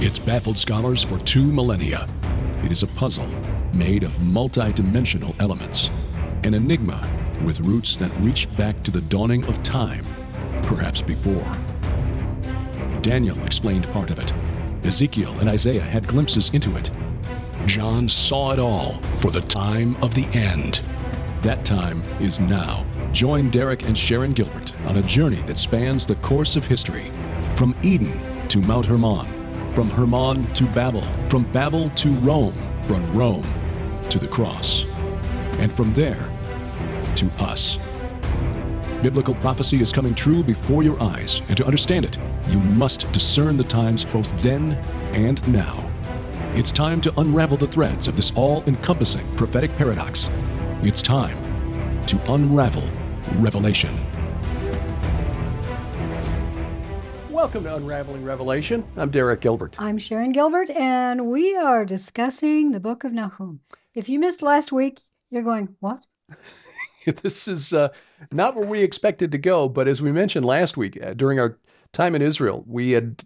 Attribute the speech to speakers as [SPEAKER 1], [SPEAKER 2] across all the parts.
[SPEAKER 1] It's baffled scholars for 2 millennia. It is a puzzle made of multi-dimensional elements, an enigma with roots that reach back to the dawning of time, perhaps before. Daniel explained part of it. Ezekiel and Isaiah had glimpses into it. John saw it all for the time of the end. That time is now. Join Derek and Sharon Gilbert on a journey that spans the course of history, from Eden to Mount Hermon, from Hermon to Babel, from Babel to Rome, from Rome to the cross, and from there to us. Biblical prophecy is coming true before your eyes, and to understand it, you must discern the times both then and now. It's time to unravel the threads of this all-encompassing prophetic paradox. It's time to unravel Revelation.
[SPEAKER 2] Welcome to Unraveling Revelation. I'm Derek Gilbert.
[SPEAKER 3] I'm Sharon Gilbert, and we are discussing the Book of Nahum. If you missed last week, you're going, what?
[SPEAKER 2] This is not where we expected to go, but as we mentioned last week, during our time in Israel, we had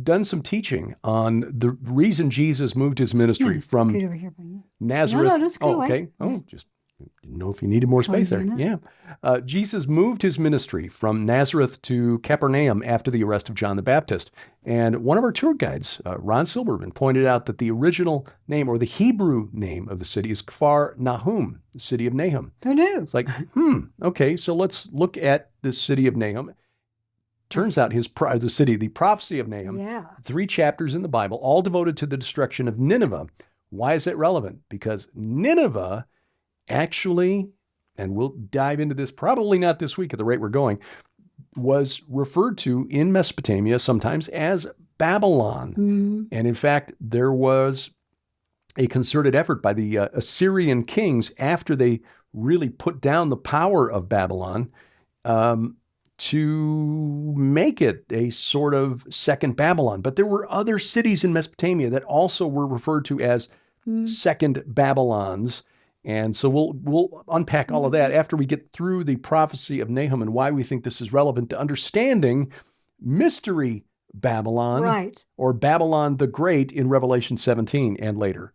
[SPEAKER 2] done some teaching on the reason Jesus moved his ministry from
[SPEAKER 3] over here,
[SPEAKER 2] Nazareth.
[SPEAKER 3] No, just go away.
[SPEAKER 2] Okay. Oh, just didn't know if you needed more space there. Yeah. Jesus moved his ministry from Nazareth to Capernaum after the arrest of John the Baptist. And one of our tour guides, Ron Silberman, pointed out that the original name, or the Hebrew name of the city, is Kfar Nahum, the city of Nahum.
[SPEAKER 3] Who knew?
[SPEAKER 2] It's like, okay, so let's look at this city of Nahum. Turns out the prophecy of Nahum, 3 chapters in the Bible, all devoted to the destruction of Nineveh. Why is that relevant? Because Nineveh actually, and we'll dive into this probably not this week at the rate we're going, was referred to in Mesopotamia sometimes as Babylon.
[SPEAKER 3] Mm-hmm.
[SPEAKER 2] And in fact, there was a concerted effort by the Assyrian kings after they really put down the power of Babylon to make it a sort of second Babylon. But there were other cities in Mesopotamia that also were referred to as second Babylons. And so we'll unpack all of that after we get through the prophecy of Nahum and why we think this is relevant to understanding Mystery Babylon,
[SPEAKER 3] right,
[SPEAKER 2] or Babylon the Great in Revelation 17 and later.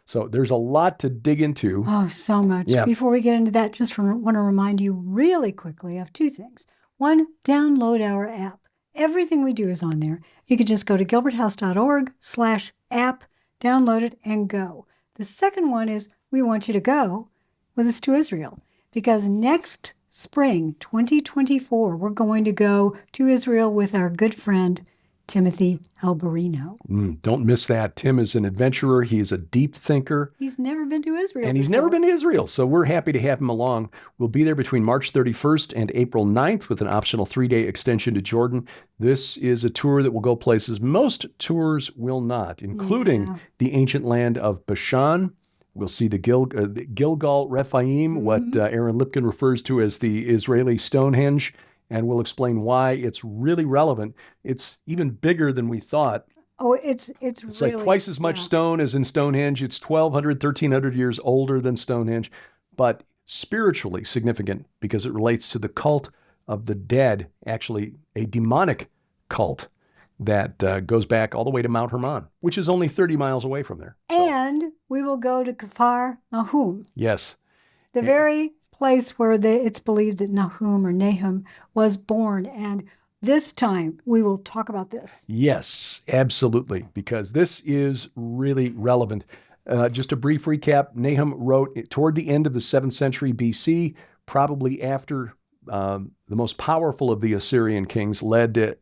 [SPEAKER 2] So there's a lot to dig into.
[SPEAKER 3] Oh, so much.
[SPEAKER 2] Yeah.
[SPEAKER 3] Before we get into that, just want to remind you really quickly of 2 things. One, download our app. Everything we do is on there. You could just go to gilberthouse.org/app, download it, and go. The second one is we want you to go with us to Israel, because next spring, 2024, we're going to go to Israel with our good friend, Timothy Alberino.
[SPEAKER 2] Don't miss that. Tim is an adventurer. He's a deep thinker.
[SPEAKER 3] He's never been to Israel
[SPEAKER 2] And he's never been to Israel, so we're happy to have him along. We'll be there between March 31st and April 9th with an optional 3-day extension to Jordan. This is a tour that will go places most tours will not, including the ancient land of Bashan. We'll see the Gilgal Rephaim, what Aaron Lipkin refers to as the Israeli Stonehenge, and we'll explain why it's really relevant. It's even bigger than we thought.
[SPEAKER 3] Oh, it's really,
[SPEAKER 2] like twice as much stone as in Stonehenge. It's 1,200, 1,300 years older than Stonehenge, but spiritually significant because it relates to the cult of the dead, actually a demonic cult that goes back all the way to Mount Hermon, which is only 30 miles away from there.
[SPEAKER 3] And we will go to Kfar Nahum.
[SPEAKER 2] Yes.
[SPEAKER 3] The very place where it's believed that Nahum was born. And this time we will talk about this.
[SPEAKER 2] Yes, absolutely, because this is really relevant. Just a brief recap. Nahum wrote toward the end of the 7th century BC, probably after the most powerful of the Assyrian kings led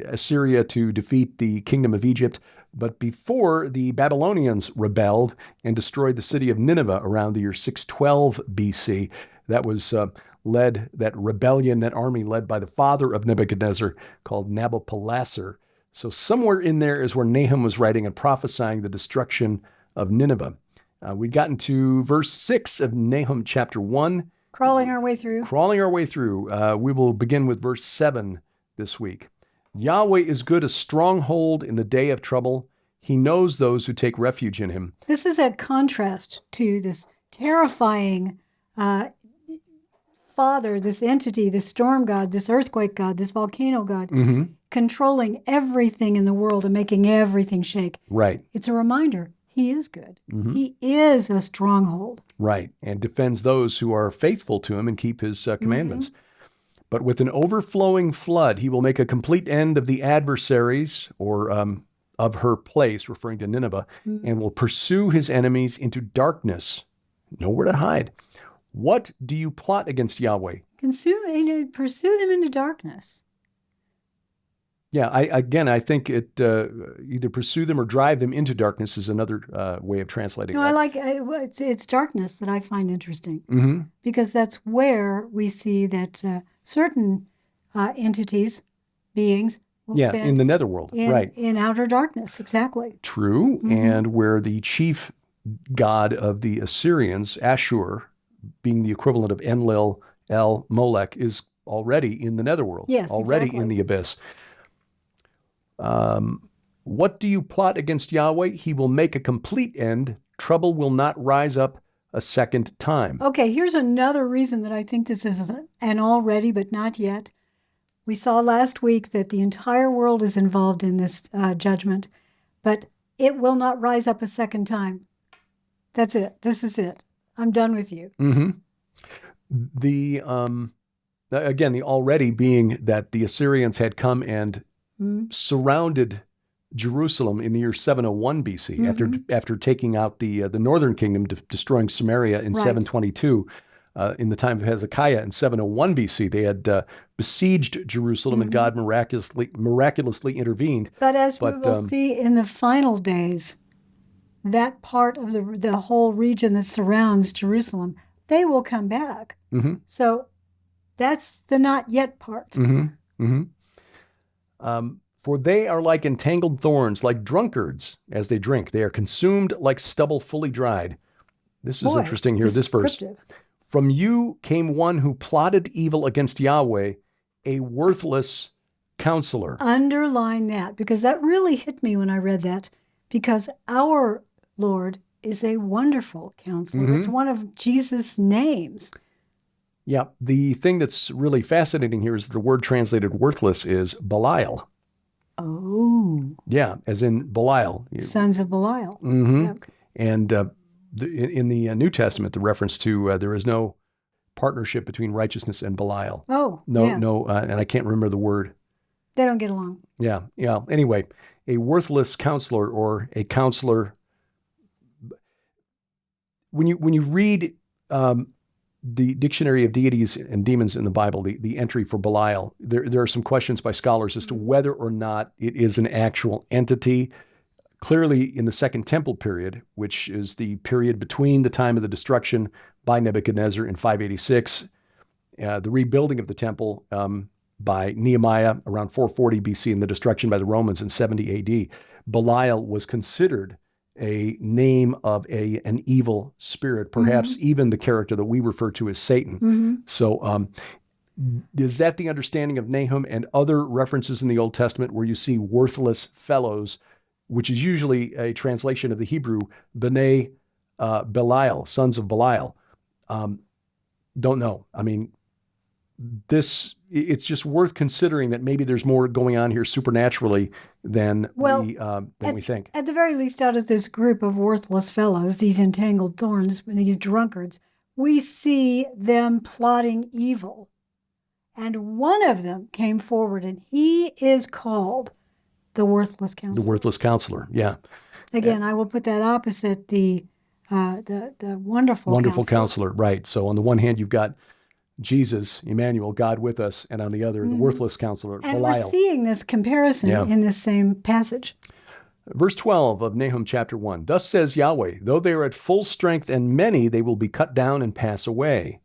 [SPEAKER 2] Assyria to defeat the kingdom of Egypt, but before the Babylonians rebelled and destroyed the city of Nineveh around the year 612 BC. That was that rebellion, that army led by the father of Nebuchadnezzar called Nabopolassar. So somewhere in there is where Nahum was writing and prophesying the destruction of Nineveh. We'd gotten to verse 6 of Nahum chapter 1.
[SPEAKER 3] Crawling our way through.
[SPEAKER 2] We will begin with verse 7 this week. Yahweh is good, a stronghold in the day of trouble. He knows those who take refuge in him.
[SPEAKER 3] This is a contrast to this terrifying father, this entity, this storm god, this earthquake god, this volcano god,
[SPEAKER 2] Mm-hmm.
[SPEAKER 3] controlling everything in the world and making everything shake.
[SPEAKER 2] Right.
[SPEAKER 3] It's a reminder he is good.
[SPEAKER 2] Mm-hmm.
[SPEAKER 3] He is a stronghold.
[SPEAKER 2] Right. And defends those who are faithful to him and keep his commandments. But with an overflowing flood, he will make a complete end of the adversaries, or of her place, referring to Nineveh, and will pursue his enemies into darkness. Nowhere to hide. What do you plot against Yahweh?
[SPEAKER 3] Pursue them into darkness.
[SPEAKER 2] Yeah, I think it either pursue them or drive them into darkness is another way of translating
[SPEAKER 3] No,
[SPEAKER 2] that.
[SPEAKER 3] I like it's darkness that I find interesting,
[SPEAKER 2] Mm-hmm.
[SPEAKER 3] because that's where we see that certain entities, beings, will
[SPEAKER 2] Yeah,
[SPEAKER 3] spend
[SPEAKER 2] in the netherworld, right.
[SPEAKER 3] in outer darkness. Exactly.
[SPEAKER 2] True, and where the chief god of the Assyrians, Ashur, being the equivalent of Enlil, El, Molech, is already in the netherworld,
[SPEAKER 3] Yes,
[SPEAKER 2] already
[SPEAKER 3] exactly.
[SPEAKER 2] in the abyss. What do you plot against Yahweh? He will make a complete end. Trouble will not rise up a second time.
[SPEAKER 3] Okay, here's another reason that I think this is an already but not yet. We saw last week that the entire world is involved in this judgment, but it will not rise up a second time. That's it. This is it. I'm done with you.
[SPEAKER 2] Mm-hmm. The again, the already being that the Assyrians had come and surrounded Jerusalem in the year 701 BC after taking out the northern kingdom, destroying Samaria in 722. In the time of Hezekiah in 701 BC, they had besieged Jerusalem, and God miraculously intervened.
[SPEAKER 3] But as we will see in the final days, that part of the whole region that surrounds Jerusalem, they will come back.
[SPEAKER 2] Mm-hmm.
[SPEAKER 3] So that's the not yet part.
[SPEAKER 2] Mm-hmm. Mm-hmm. For they are like entangled thorns, like drunkards as they drink. They are consumed like stubble fully dried. This is interesting here, this verse. From you came one who plotted evil against Yahweh, a worthless counselor.
[SPEAKER 3] Underline that, because that really hit me when I read that, because our Lord is a wonderful counselor. It's one of Jesus' names.
[SPEAKER 2] Yeah, the thing that's really fascinating here is the word translated worthless is Belial.
[SPEAKER 3] Oh.
[SPEAKER 2] Yeah, as in Belial.
[SPEAKER 3] Sons of Belial.
[SPEAKER 2] Mm-hmm.
[SPEAKER 3] Yep.
[SPEAKER 2] And in the New Testament, the reference to there is no partnership between righteousness and Belial.
[SPEAKER 3] Oh,
[SPEAKER 2] no, and I can't remember the word.
[SPEAKER 3] They don't get along.
[SPEAKER 2] Yeah. Anyway, a worthless counselor, or a counselor. When you read the Dictionary of Deities and Demons in the Bible, the entry for Belial, there are some questions by scholars as to whether or not it is an actual entity. Clearly, in the Second Temple period, which is the period between the time of the destruction by Nebuchadnezzar in 586, the rebuilding of the temple by Nehemiah around 440 BC, and the destruction by the Romans in 70 AD, Belial was considered a name of an evil spirit, perhaps even the character that we refer to as Satan. So is that the understanding of Nahum and other references in the Old Testament where you see worthless fellows, which is usually a translation of the Hebrew, B'nai Belial, sons of Belial? Don't know. I mean, it's just worth considering that maybe there's more going on here supernaturally than we think.
[SPEAKER 3] At the very least, out of this group of worthless fellows, these entangled thorns, these drunkards, we see them plotting evil. And one of them came forward, and he is called the worthless counselor.
[SPEAKER 2] The worthless counselor, yeah.
[SPEAKER 3] Again, I will put that opposite the wonderful
[SPEAKER 2] counselor, right. So on the one hand, you've got Jesus, Emmanuel, God with us, and on the other, the worthless counselor,
[SPEAKER 3] and
[SPEAKER 2] Belial.
[SPEAKER 3] we're seeing this comparison in this same passage.
[SPEAKER 2] Verse 12 of Nahum chapter 1, Thus says Yahweh, though they are at full strength and many, they will be cut down and pass away.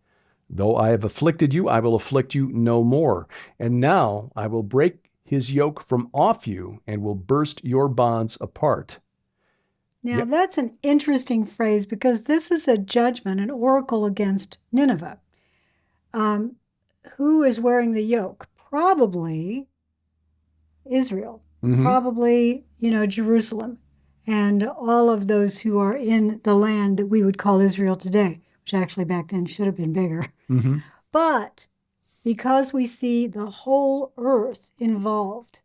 [SPEAKER 2] Though I have afflicted you, I will afflict you no more. And now I will break his yoke from off you and will burst your bonds apart.
[SPEAKER 3] Now, that's an interesting phrase, because this is a judgment, an oracle against Nineveh. Who is wearing the yoke? Probably Israel, probably, Jerusalem, and all of those who are in the land that we would call Israel today, which actually back then should have been bigger. But because we see the whole earth involved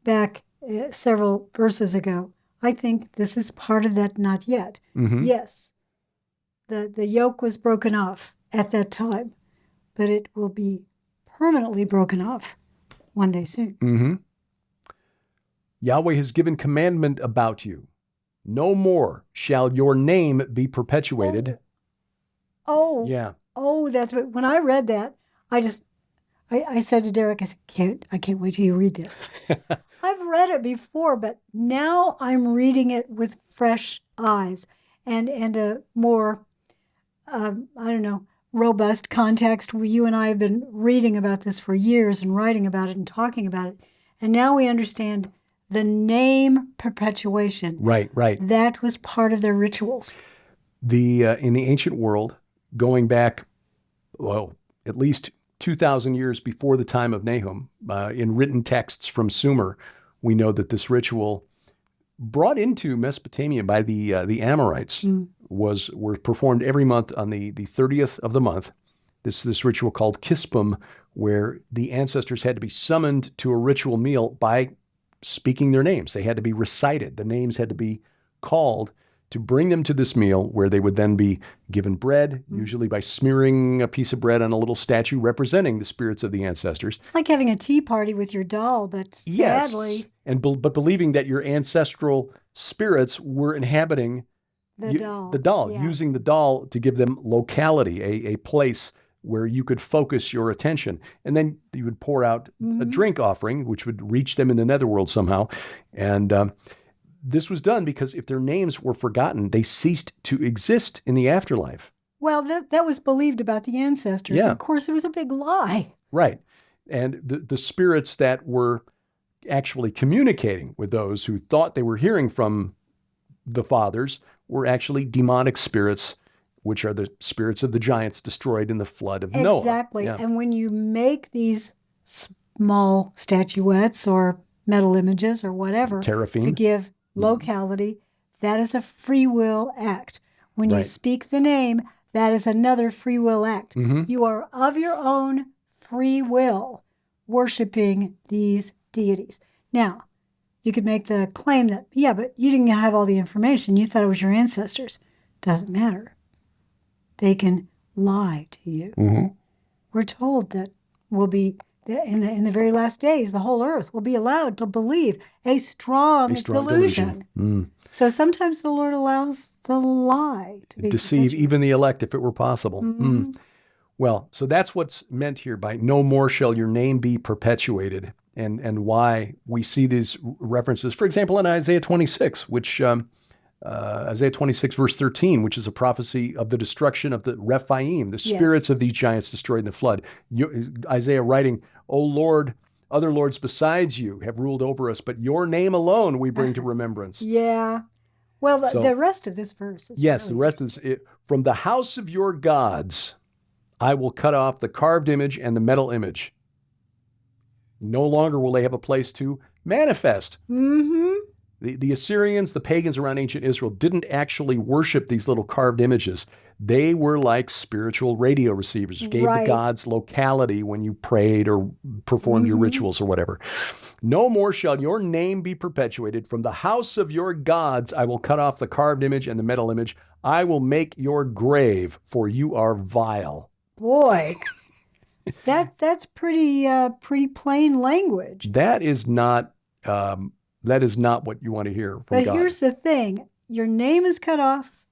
[SPEAKER 3] back several verses ago, I think this is part of that not yet.
[SPEAKER 2] Mm-hmm.
[SPEAKER 3] Yes, the yoke was broken off at that time, but it will be permanently broken off one day soon.
[SPEAKER 2] Mm-hmm. Yahweh has given commandment about you. No more shall your name be perpetuated.
[SPEAKER 3] Oh,
[SPEAKER 2] Yeah.
[SPEAKER 3] Oh, that's what, when I read that, I said to Derek, I said, I can't wait till you read this. I've read it before, but now I'm reading it with fresh eyes and a more, I don't know, robust context. You and I have been reading about this for years and writing about it and talking about it. And now we understand the name perpetuation.
[SPEAKER 2] Right.
[SPEAKER 3] That was part of their rituals.
[SPEAKER 2] In the ancient world, going back, at least 2,000 years before the time of Nahum, in written texts from Sumer, we know that this ritual, brought into Mesopotamia by the Amorites, were performed every month on the 30th of the month. This ritual called Kispum, where the ancestors had to be summoned to a ritual meal by speaking their names. They had to be recited. The names had to be called to bring them to this meal, where they would then be given bread, usually by smearing a piece of bread on a little statue representing the spirits of the ancestors.
[SPEAKER 3] It's like having a tea party with your doll, but sadly...
[SPEAKER 2] Yes, but believing that your ancestral spirits were inhabiting
[SPEAKER 3] the doll, yeah.
[SPEAKER 2] Using the doll to give them locality, a place where you could focus your attention. And then you would pour out a drink offering, which would reach them in the netherworld somehow. And this was done because if their names were forgotten, they ceased to exist in the afterlife.
[SPEAKER 3] Well, that was believed about the ancestors.
[SPEAKER 2] Yeah.
[SPEAKER 3] Of course, it was a big lie.
[SPEAKER 2] Right. And the spirits that were actually communicating with those who thought they were hearing from the fathers were actually demonic spirits, which are the spirits of the giants destroyed in the flood of Noah.
[SPEAKER 3] Exactly.
[SPEAKER 2] Yeah.
[SPEAKER 3] And when you make these small statuettes or metal images or whatever
[SPEAKER 2] Teraphim.
[SPEAKER 3] to give locality, that is a free will act. When you speak the name, that is another free will act. You are of your own free will worshiping these deities. Now, you could make the claim that, yeah, but you didn't have all the information. You thought it was your ancestors. Doesn't matter. They can lie to you. We're told that we'll be, in the very last days, the whole earth will be allowed to believe a strong delusion. So sometimes the Lord allows the lie to be
[SPEAKER 2] deceive even the elect if it were possible. Well, so that's what's meant here by no more shall your name be perpetuated, and why we see these references, for example, in Isaiah 26, which Isaiah 26 verse 13, which is a prophecy of the destruction of the Rephaim, the spirits of these giants destroyed in the flood. Isaiah writing, "O Lord, other lords besides you have ruled over us, but your name alone we bring to remembrance."
[SPEAKER 3] Yeah. Well, the rest of this verse is
[SPEAKER 2] the rest is it. From the house of your gods, I will cut off the carved image and the metal image. No longer will they have a place to manifest. The Assyrians, the pagans around ancient Israel, didn't actually worship these little carved images. They were like spiritual radio receivers, gave the gods locality when you prayed or performed your rituals or whatever. No more shall your name be perpetuated. From the house of your gods, I will cut off the carved image and the metal image. I will make your grave, for you are vile.
[SPEAKER 3] Boy, that's pretty plain language.
[SPEAKER 2] That is not what you want to hear from God.
[SPEAKER 3] But here's the thing: your name is cut off,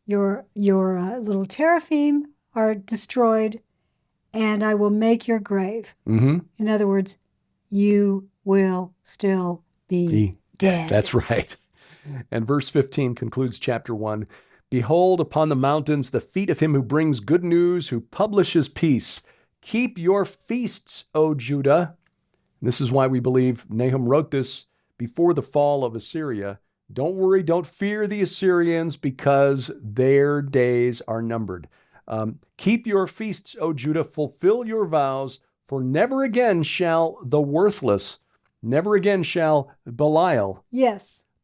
[SPEAKER 3] your little teraphim are destroyed, and I will make your grave. In other words, you will still be dead.
[SPEAKER 2] That's right. And verse 15 concludes chapter 1. Behold, upon the mountains, the feet of him who brings good news, who publishes peace. Keep your feasts, O Judah. And this is why we believe Nahum wrote this before the fall of Assyria. Don't worry, don't fear the Assyrians, because their days are numbered. Keep your feasts, O Judah, fulfill your vows, for never again shall the worthless, never again shall Belial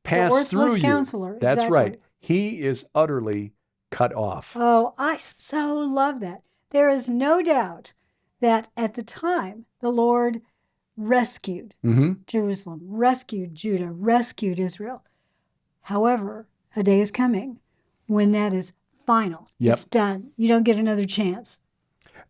[SPEAKER 2] pass through you.
[SPEAKER 3] Counselor.
[SPEAKER 2] That's
[SPEAKER 3] exactly.
[SPEAKER 2] right. He is utterly cut off.
[SPEAKER 3] Oh, I so love that. there is no doubt that at the time the Lord rescued Jerusalem, rescued Judah, rescued Israel. However, a day is coming when that is final.
[SPEAKER 2] Yep.
[SPEAKER 3] It's done. You don't get another chance.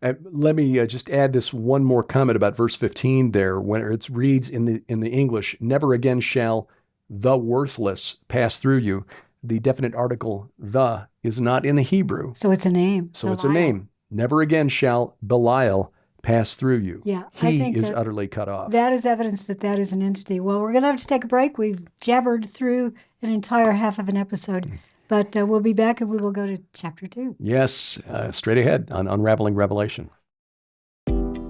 [SPEAKER 2] Let me just add this one more comment about verse 15 there, when it reads in the English, never again shall the worthless pass through you. The definite article, the, is not in the Hebrew.
[SPEAKER 3] So it's a name.
[SPEAKER 2] So it's a
[SPEAKER 3] Belial.
[SPEAKER 2] name. Never again shall Belial pass through you.
[SPEAKER 3] Yeah, I
[SPEAKER 2] He
[SPEAKER 3] think
[SPEAKER 2] is
[SPEAKER 3] that
[SPEAKER 2] utterly cut off.
[SPEAKER 3] That is evidence that that is an entity. Well, we're going to have to take a break. We've jabbered through an entire half of an episode, but we'll be back and we will go to chapter 2.
[SPEAKER 2] Yes, straight ahead on Unraveling Revelation.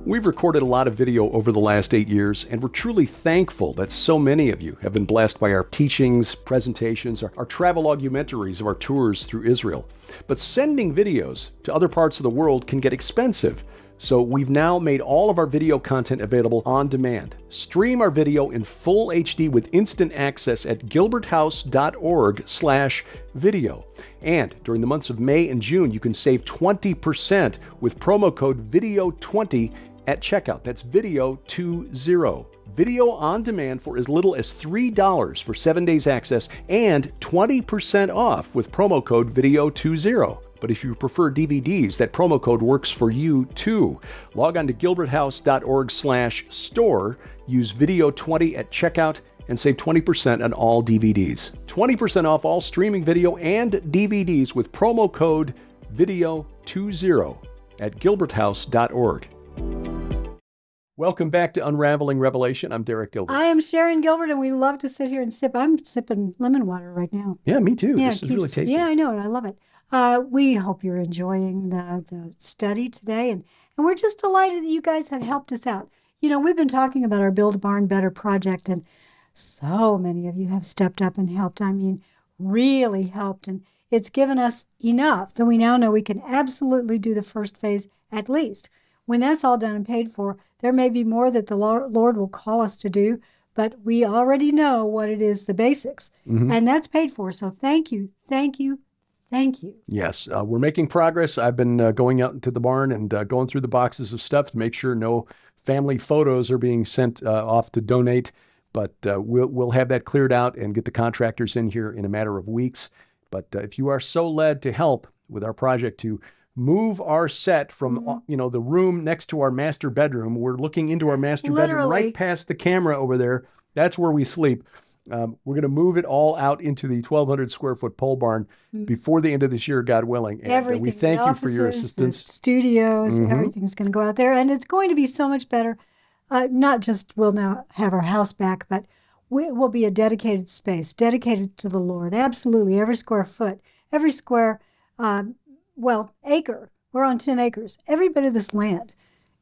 [SPEAKER 2] We've recorded a lot of video over the last 8 years, and we're truly thankful that so many of you have been blessed by our teachings, presentations, our travelogumentaries of our tours through Israel. But sending videos to other parts of the world can get expensive. So we've now made all of our video content available on demand. Stream our video in full HD with instant access at gilberthouse.org/video. And during the months of May and June, you can save 20% with promo code VIDEO20 at checkout. That's VIDEO20. Video on demand for as little as $3 for 7 days access and 20% off with promo code VIDEO20. But if you prefer DVDs, that promo code works for you too. Log on to gilberthouse.org/store, use VIDEO20 at checkout, and save 20% on all DVDs. 20% off all streaming video and DVDs with promo code VIDEO20 at gilberthouse.org. Welcome back to Unraveling Revelation. I'm Derek Gilbert.
[SPEAKER 3] I am Sharon Gilbert, and we love to sit here and sip. I'm sipping lemon water right now.
[SPEAKER 2] Yeah, me too.
[SPEAKER 3] Yeah,
[SPEAKER 2] This is really tasty.
[SPEAKER 3] Yeah, I know it. I love it. We hope you're enjoying the study today, and we're just delighted that you guys have helped us out. You know, we've been talking about our Build a Barn Better project, and so many of you have stepped up and helped. I mean, really helped, and it's given us enough that we now know we can absolutely do the first phase at least. When that's all done and paid for, there may be more that the Lord will call us to do, but we already know what it is, the basics, and that's paid for. So thank you, thank you, thank you.
[SPEAKER 2] Yes, we're making progress. I've been going out into the barn and going through the boxes of stuff to make sure no family photos are being sent off to donate. But we'll have that cleared out and get the contractors in here in a matter of weeks. But if you are so led to help with our project to move our set from the room next to our master bedroom, we're looking into our master bedroom right past the camera over there. That's where we sleep. We're going to move it all out into the 1,200 square foot pole barn before the end of this year, God willing. And we thank you for your assistance.
[SPEAKER 3] The studios, everything's going to go out there, and it's going to be so much better. Not just we'll now have our house back, but it will be a dedicated space, dedicated to the Lord. Absolutely, every square foot, every square, acre. We're on 10 acres. Every bit of this land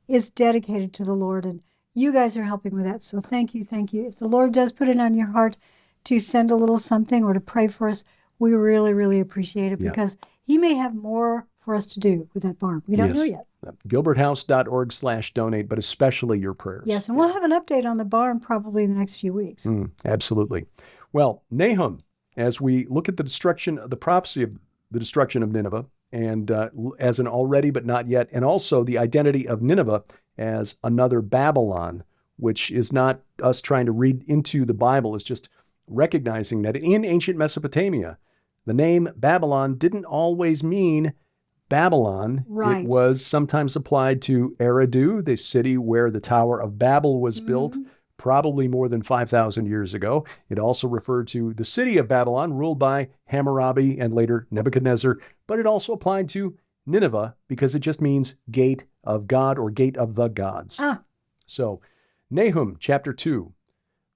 [SPEAKER 3] is dedicated to the Lord, and you guys are helping with that. So thank you, thank you. If the Lord does put it on your heart to send a little something or to pray for us, we really, really appreciate it because He may have more for us to do with that barn. We don't know yet.
[SPEAKER 2] gilberthouse.org/donate, but especially your prayers.
[SPEAKER 3] Yes, and we'll have an update on the barn probably in the next few weeks.
[SPEAKER 2] Absolutely. Well, Nahum, as we look at the prophecy of the destruction of Nineveh, and as an already but not yet, and also the identity of Nineveh as another Babylon, which is not us trying to read into the Bible, it's just recognizing that in ancient Mesopotamia, the name Babylon didn't always mean Babylon.
[SPEAKER 3] Right.
[SPEAKER 2] It was sometimes applied to Eridu, the city where the Tower of Babel was built, probably more than 5,000 years ago. It also referred to the city of Babylon, ruled by Hammurabi and later Nebuchadnezzar, but it also applied to Nineveh because it just means gate of God or gate of the gods. So, Nahum chapter 2,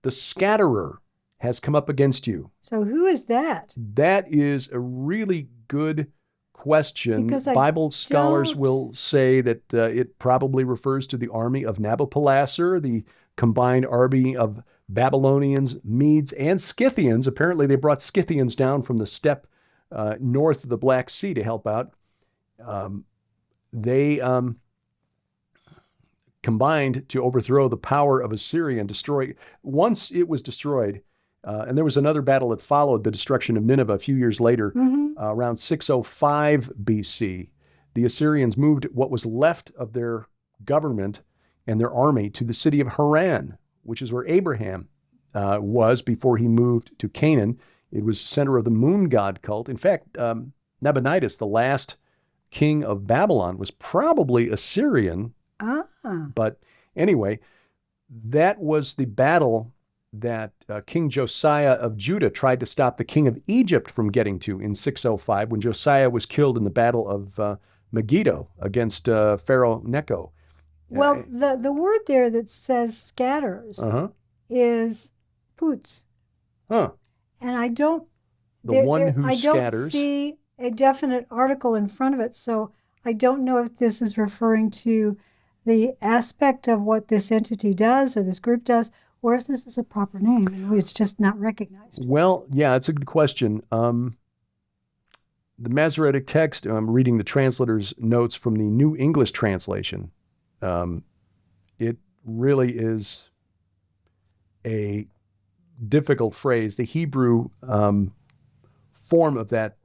[SPEAKER 2] the scatterer has come up against you.
[SPEAKER 3] So who is that?
[SPEAKER 2] That is a really good question.
[SPEAKER 3] Because
[SPEAKER 2] Bible scholars will say that it probably refers to the army of Nabopolassar, the combined army of Babylonians, Medes, and Scythians. Apparently they brought Scythians down from the steppe north of the Black Sea to help out. They combined to overthrow the power of Assyria and destroy. Once it was destroyed, and there was another battle that followed the destruction of Nineveh a few years later, around 605 BC. the Assyrians moved what was left of their government and their army to the city of Haran, which is where Abraham was before he moved to Canaan. It was the center of the moon god cult. In fact, Nabonidus, the last king of Babylon, was probably Assyrian. But anyway, that was the battle that King Josiah of Judah tried to stop the king of Egypt from getting to in 605 when Josiah was killed in the battle of Megiddo against Pharaoh Necho.
[SPEAKER 3] Well, the word there that says scatters is poots.
[SPEAKER 2] Huh.
[SPEAKER 3] And I don't...
[SPEAKER 2] The one who
[SPEAKER 3] I
[SPEAKER 2] scatters.
[SPEAKER 3] don't see a definite article in front of it, so I don't know if this is referring to the aspect of what this entity does or this group does, or if this is a proper name and it's just not recognized.
[SPEAKER 2] Well, yeah, it's a good question. The Masoretic text, I'm reading the translator's notes from the New English translation. It really is a difficult phrase. The Hebrew form of that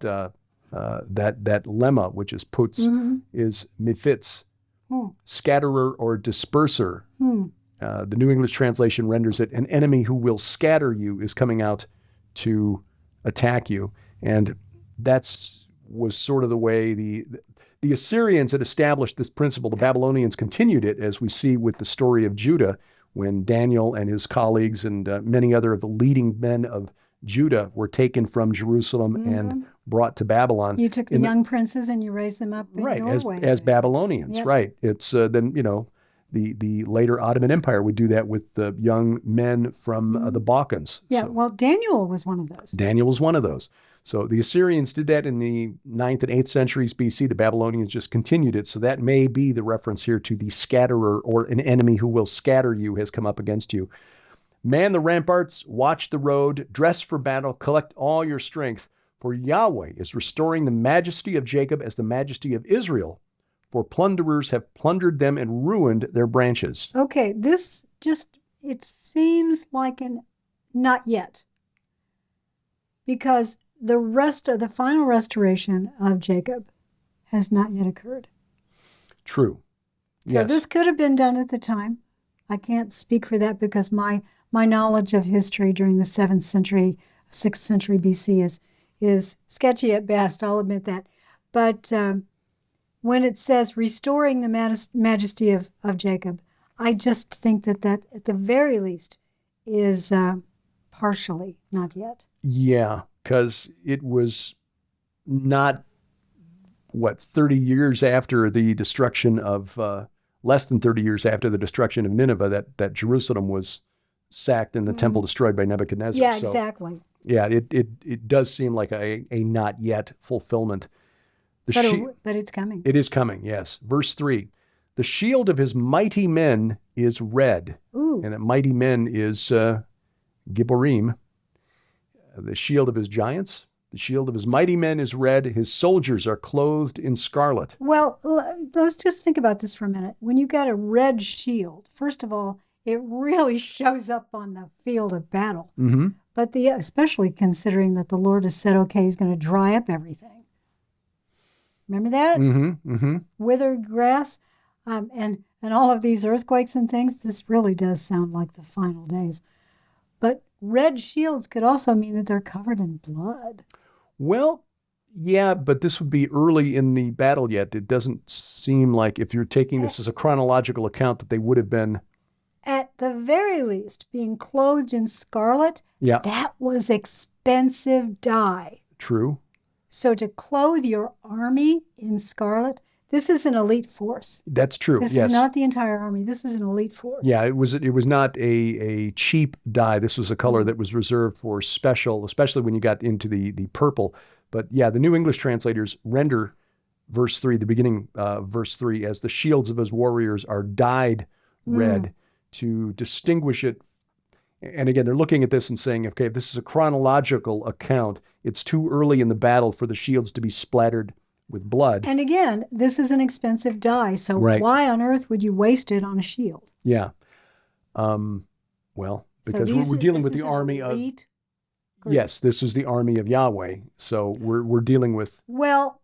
[SPEAKER 2] lemma, which is putz, is mifitz, scatterer or disperser. The New English translation renders it, an enemy who will scatter you is coming out to attack you. And was sort of the way the Assyrians had established this principle. The Babylonians continued it, as we see with the story of Judah, when Daniel and his colleagues and many other of the leading men of Judah were taken from Jerusalem and brought to Babylon.
[SPEAKER 3] You took the young princes and you raised them up in your way.
[SPEAKER 2] As Babylonians, right. It's then, the later Ottoman Empire would do that with the young men from the Balkans.
[SPEAKER 3] Yeah, well, Daniel was one of those.
[SPEAKER 2] Daniel was one of those. So the Assyrians did that in the 9th and 8th centuries BC. The Babylonians just continued it. So that may be the reference here to the scatterer, or an enemy who will scatter you has come up against you. Man the ramparts, watch the road, dress for battle, collect all your strength. For Yahweh is restoring the majesty of Jacob as the majesty of Israel. For plunderers have plundered them and ruined their branches.
[SPEAKER 3] Okay, this just, it seems like an not yet. Because the rest of the final restoration of Jacob has not yet occurred.
[SPEAKER 2] True.
[SPEAKER 3] So this could have been done at the time. I can't speak for that because my knowledge of history during the 7th century, 6th century BC is sketchy at best, I'll admit that. But when it says restoring the majesty of Jacob, I just think that at the very least is partially, not yet.
[SPEAKER 2] Yeah, because it was not, 30 years after the destruction of, less than 30 years after the destruction of Nineveh, that Jerusalem was sacked and the temple destroyed by Nebuchadnezzar.
[SPEAKER 3] Yeah, exactly.
[SPEAKER 2] Yeah, it does seem like a not yet fulfillment.
[SPEAKER 3] But it's coming.
[SPEAKER 2] It is coming, yes. Verse 3, the shield of his mighty men is red.
[SPEAKER 3] Ooh.
[SPEAKER 2] And that mighty men is Gibborim. The shield of his giants, the shield of his mighty men is red. His soldiers are clothed in scarlet.
[SPEAKER 3] Well, let's just think about this for a minute. When you got a red shield, first of all, it really shows up on the field of battle.
[SPEAKER 2] Mm-hmm.
[SPEAKER 3] But especially considering that the Lord has said, okay, he's going to dry up everything. Remember that?
[SPEAKER 2] Mm-hmm. Mm-hmm.
[SPEAKER 3] Withered grass, and all of these earthquakes and things. This really does sound like the final days. But red shields could also mean that they're covered in blood.
[SPEAKER 2] Well, yeah, but this would be early in the battle yet. It doesn't seem like, if you're taking this as a chronological account, that they would have been...
[SPEAKER 3] At the very least, being clothed in scarlet,
[SPEAKER 2] yeah,
[SPEAKER 3] that was expensive dye.
[SPEAKER 2] True.
[SPEAKER 3] So to clothe your army in scarlet, this is an elite force.
[SPEAKER 2] That's true.
[SPEAKER 3] This
[SPEAKER 2] yes.
[SPEAKER 3] is not the entire army. This is an elite force.
[SPEAKER 2] Yeah, it was not a cheap dye. This was a color that was reserved for special, especially when you got into the purple. But yeah, the New English translators render verse 3, the beginning verse 3, as the shields of his warriors are dyed red to distinguish it. And again, they're looking at this and saying, okay, if this is a chronological account, it's too early in the battle for the shields to be splattered with blood.
[SPEAKER 3] And again, this is an expensive dye, so why on earth would you waste it on a shield?
[SPEAKER 2] Yeah. Well, because we're dealing with the army of... Yes, this is the army of Yahweh. So we're dealing with...
[SPEAKER 3] Well,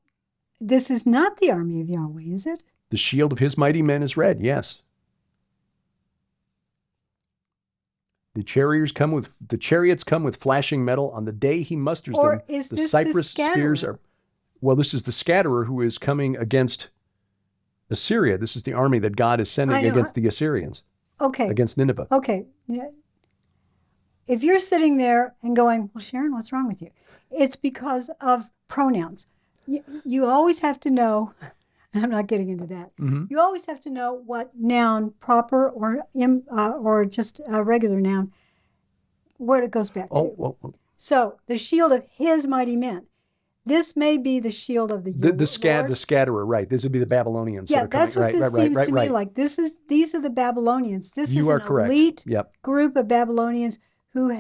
[SPEAKER 3] this is not the army of Yahweh, is it?
[SPEAKER 2] The shield of his mighty men is red, yes. The chariots come with flashing metal on the day he musters
[SPEAKER 3] Or
[SPEAKER 2] them.
[SPEAKER 3] is
[SPEAKER 2] The
[SPEAKER 3] this
[SPEAKER 2] cypress
[SPEAKER 3] the
[SPEAKER 2] spears
[SPEAKER 3] scatterer?
[SPEAKER 2] are. Well, this is the scatterer who is coming against Assyria. This is the army that God is sending
[SPEAKER 3] I know.
[SPEAKER 2] against the Assyrians,
[SPEAKER 3] Okay.
[SPEAKER 2] against Nineveh.
[SPEAKER 3] Okay. Yeah. If you're sitting there and going, well, Sharon, what's wrong with you? It's because of pronouns. You always have to know, and I'm not getting into that.
[SPEAKER 2] Mm-hmm.
[SPEAKER 3] You always have to know what noun, proper or just a regular noun, where it goes back to.
[SPEAKER 2] Oh.
[SPEAKER 3] So the shield of his mighty men. This may be the shield of the
[SPEAKER 2] The scatterer, right? This would be the Babylonians.
[SPEAKER 3] Yeah,
[SPEAKER 2] that are
[SPEAKER 3] that's
[SPEAKER 2] coming.
[SPEAKER 3] what this seems to me like. These are the Babylonians. This
[SPEAKER 2] You
[SPEAKER 3] is
[SPEAKER 2] are
[SPEAKER 3] an
[SPEAKER 2] correct.
[SPEAKER 3] elite
[SPEAKER 2] Yep.
[SPEAKER 3] group of Babylonians who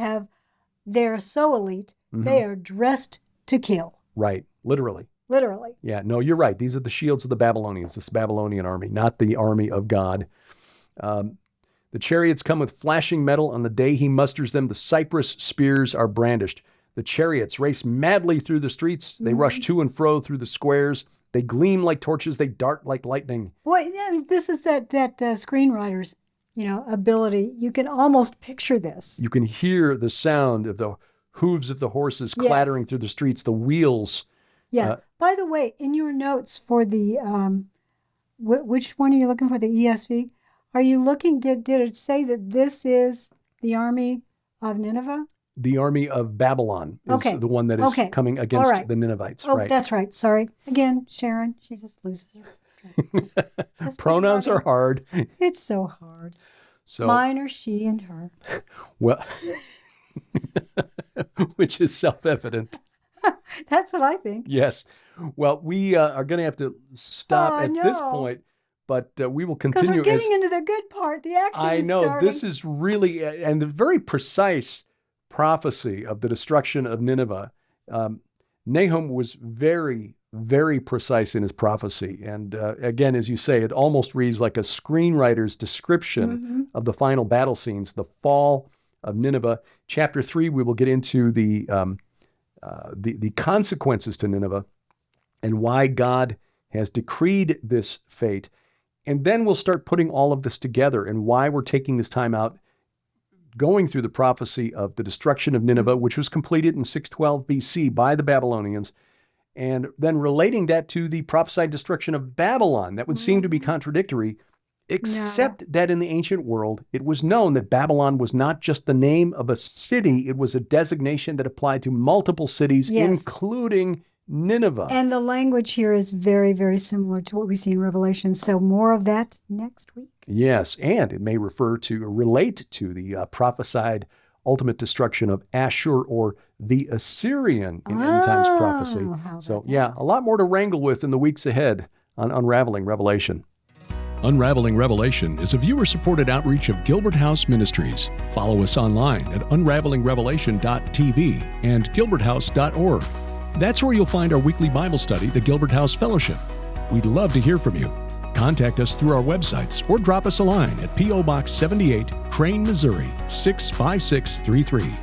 [SPEAKER 3] they're so elite, they are dressed to kill.
[SPEAKER 2] Right, literally.
[SPEAKER 3] Literally.
[SPEAKER 2] Yeah, no, you're right. These are the shields of the Babylonians, this Babylonian army, not the army of God. The chariots come with flashing metal on the day he musters them. The cypress spears are brandished. The chariots race madly through the streets. They rush to and fro through the squares. They gleam like torches. They dart like lightning.
[SPEAKER 3] Boy, this is that screenwriter's, ability. You can almost picture this.
[SPEAKER 2] You can hear the sound of the hooves of the horses clattering through the streets, the wheels.
[SPEAKER 3] Yeah. By the way, in your notes for the, which one are you looking for, the ESV? Are you looking, did it say that this is the army of Nineveh?
[SPEAKER 2] The army of Babylon is the one that is coming against the Ninevites.
[SPEAKER 3] Oh,
[SPEAKER 2] right.
[SPEAKER 3] That's right. Sorry. Again, Sharon, she just loses her.
[SPEAKER 2] Pronouns are hard.
[SPEAKER 3] It's so hard.
[SPEAKER 2] So
[SPEAKER 3] mine are she and her.
[SPEAKER 2] Well, which is self-evident.
[SPEAKER 3] That's what I think.
[SPEAKER 2] Yes. Well, we are going to have to stop at this point, but we will continue.
[SPEAKER 3] Because we're getting into the good part. The action
[SPEAKER 2] I
[SPEAKER 3] is
[SPEAKER 2] know.
[SPEAKER 3] starting.
[SPEAKER 2] This is really, and the very precise prophecy of the destruction of Nineveh. Nahum was very, very precise in his prophecy. And again, as you say, it almost reads like a screenwriter's description of the final battle scenes, the fall of Nineveh. Chapter 3, we will get into the consequences to Nineveh and why God has decreed this fate. And then we'll start putting all of this together and why we're taking this time out, going through the prophecy of the destruction of Nineveh, which was completed in 612 BC by the Babylonians, and then relating that to the prophesied destruction of Babylon. That would seem to be contradictory, except that in the ancient world, it was known that Babylon was not just the name of a city, it was a designation that applied to multiple cities, including Nineveh.
[SPEAKER 3] And the language here is very, very similar to what we see in Revelation. So more of that next week.
[SPEAKER 2] Yes, and it may relate to the prophesied ultimate destruction of Ashur or the Assyrian in end times prophecy. So a lot more to wrangle with in the weeks ahead on Unraveling Revelation.
[SPEAKER 1] Unraveling Revelation is a viewer-supported outreach of Gilbert House Ministries. Follow us online at unravelingrevelation.tv and gilberthouse.org. That's where you'll find our weekly Bible study, the Gilbert House Fellowship. We'd love to hear from you. Contact us through our websites or drop us a line at P.O. Box 78, Crane, Missouri 65633.